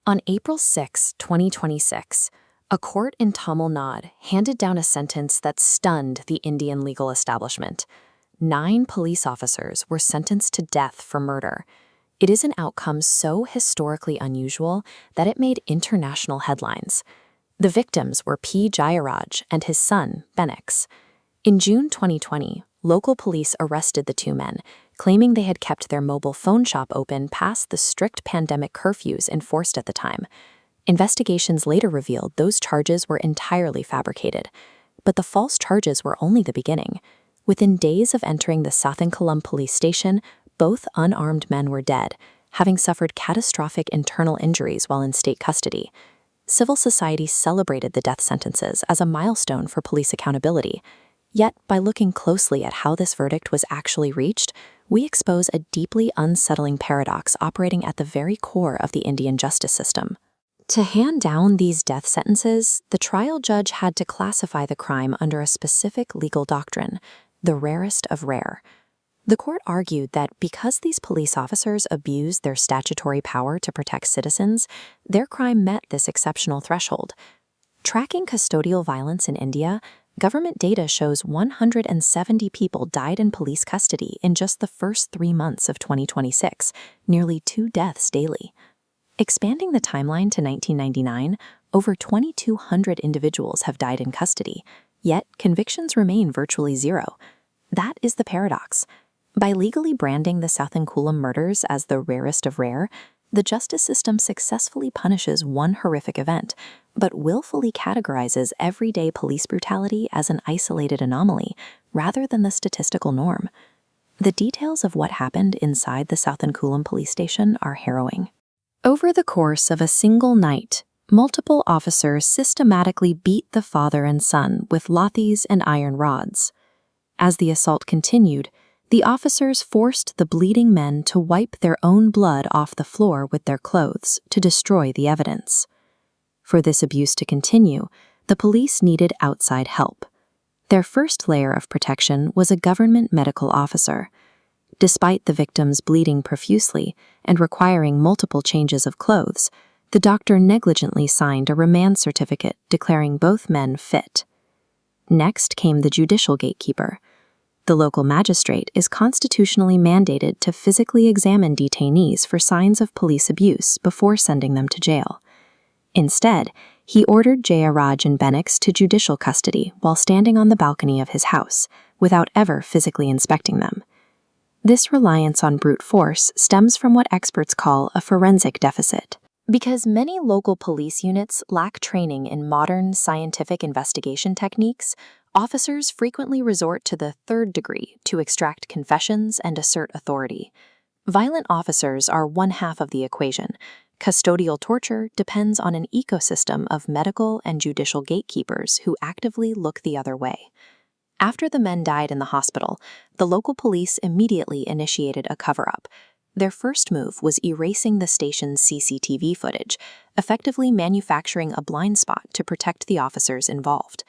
On April 6, 2026, a court in Tamil Nadu handed down a sentence that stunned the Indian legal establishment. 9 police officers were sentenced to death for murder. It is an outcome so historically unusual that it made international headlines. The victims were P. Jayaraj and his son, Bennix. In June 2020, local police arrested the 2 men, claiming they had kept their mobile phone shop open past the strict pandemic curfews enforced at the time. Investigations later revealed those charges were entirely fabricated. But the false charges were only the beginning. Within days of entering the Sattankulam police station, both unarmed men were dead, having suffered catastrophic internal injuries while in state custody. Civil society celebrated the death sentences as a milestone for police accountability. Yet, by looking closely at how this verdict was actually reached, we expose a deeply unsettling paradox operating at the very core of the Indian justice system. To hand down these death sentences, the trial judge had to classify the crime under a specific legal doctrine, the rarest of rare. The court argued that because these police officers abused their statutory power to protect citizens, their crime met this exceptional threshold. Tracking custodial violence in India, government data shows 170 people died in police custody in just the first 3 months of 2026, nearly 2 deaths daily. Expanding the timeline to 1999, over 2,200 individuals have died in custody, yet convictions remain virtually zero. That is the paradox. By legally branding the Sattankulam murders as the rarest of rare, the justice system successfully punishes one horrific event, but willfully categorizes everyday police brutality as an isolated anomaly rather than the statistical norm. The details of what happened inside the Sattankulam police station are harrowing. Over the course of a single night, multiple officers systematically beat the father and son with lathis and iron rods. As the assault continued, the officers forced the bleeding men to wipe their own blood off the floor with their clothes to destroy the evidence. For this abuse to continue, the police needed outside help. Their first layer of protection was a government medical officer. Despite the victims bleeding profusely and requiring multiple changes of clothes, the doctor negligently signed a remand certificate declaring both men fit. Next came the judicial gatekeeper. The local magistrate is constitutionally mandated to physically examine detainees for signs of police abuse before sending them to jail. Instead, he ordered Jayaraj and Bennix to judicial custody while standing on the balcony of his house, without ever physically inspecting them. This reliance on brute force stems from what experts call a forensic deficit. Because many local police units lack training in modern scientific investigation techniques, officers frequently resort to the third degree to extract confessions and assert authority. Violent officers are one half of the equation. Custodial torture depends on an ecosystem of medical and judicial gatekeepers who actively look the other way. After the men died in the hospital, the local police immediately initiated a cover-up. Their first move was erasing the station's CCTV footage, effectively manufacturing a blind spot to protect the officers involved.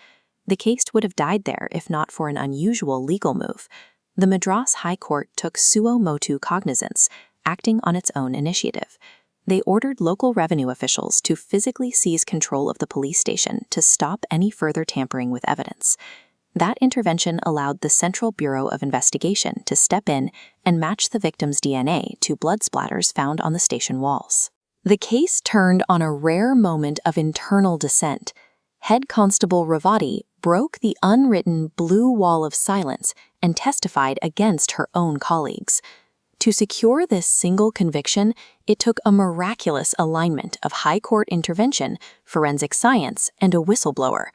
The case would have died there if not for an unusual legal move. The Madras High Court took suo motu cognizance, acting on its own initiative. They ordered local revenue officials to physically seize control of the police station to stop any further tampering with evidence. That intervention allowed the Central Bureau of Investigation to step in and match the victim's DNA to blood splatters found on the station walls. The case turned on a rare moment of internal dissent. Head Constable Ravati broke the unwritten blue wall of silence and testified against her own colleagues. To secure this single conviction, it took a miraculous alignment of high court intervention, forensic science, and a whistleblower.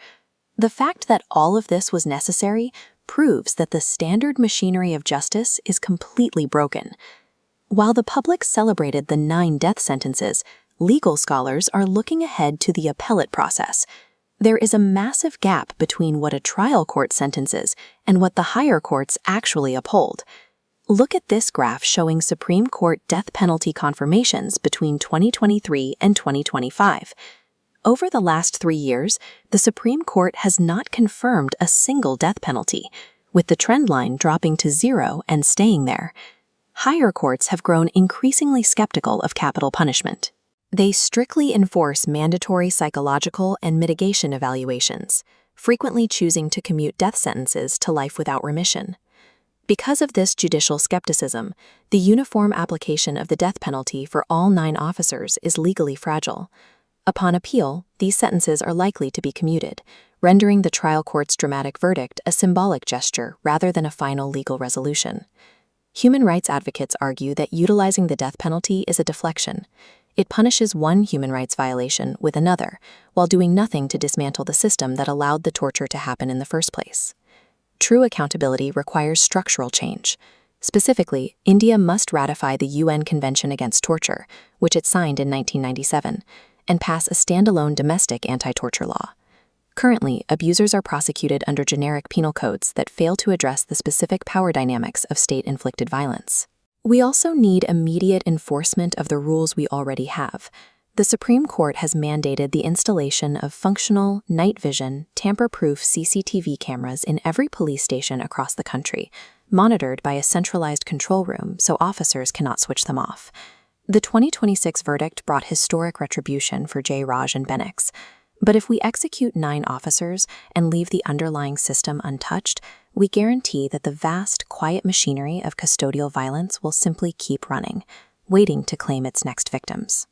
The fact that all of this was necessary proves that the standard machinery of justice is completely broken. While the public celebrated the 9 death sentences, legal scholars are looking ahead to the appellate process. There is a massive gap between what a trial court sentences and what the higher courts actually uphold. Look at this graph showing Supreme Court death penalty confirmations between 2023 and 2025. Over the last 3 years, the Supreme Court has not confirmed a single death penalty, with the trend line dropping to 0 and staying there. Higher courts have grown increasingly skeptical of capital punishment. They strictly enforce mandatory psychological and mitigation evaluations, frequently choosing to commute death sentences to life without remission. Because of this judicial skepticism, the uniform application of the death penalty for all 9 officers is legally fragile. Upon appeal, these sentences are likely to be commuted, rendering the trial court's dramatic verdict a symbolic gesture rather than a final legal resolution. Human rights advocates argue that utilizing the death penalty is a deflection. It punishes one human rights violation with another, while doing nothing to dismantle the system that allowed the torture to happen in the first place. True accountability requires structural change. Specifically, India must ratify the UN Convention Against Torture, which it signed in 1997, and pass a standalone domestic anti-torture law. Currently, abusers are prosecuted under generic penal codes that fail to address the specific power dynamics of state-inflicted violence. We also need immediate enforcement of the rules we already have. The Supreme Court has mandated the installation of functional, night vision, tamper-proof CCTV cameras in every police station across the country, monitored by a centralized control room so officers cannot switch them off. The 2026 verdict brought historic retribution for Jayaraj and Bennix. But if we execute 9 officers and leave the underlying system untouched, we guarantee that the vast, quiet machinery of custodial violence will simply keep running, waiting to claim its next victims.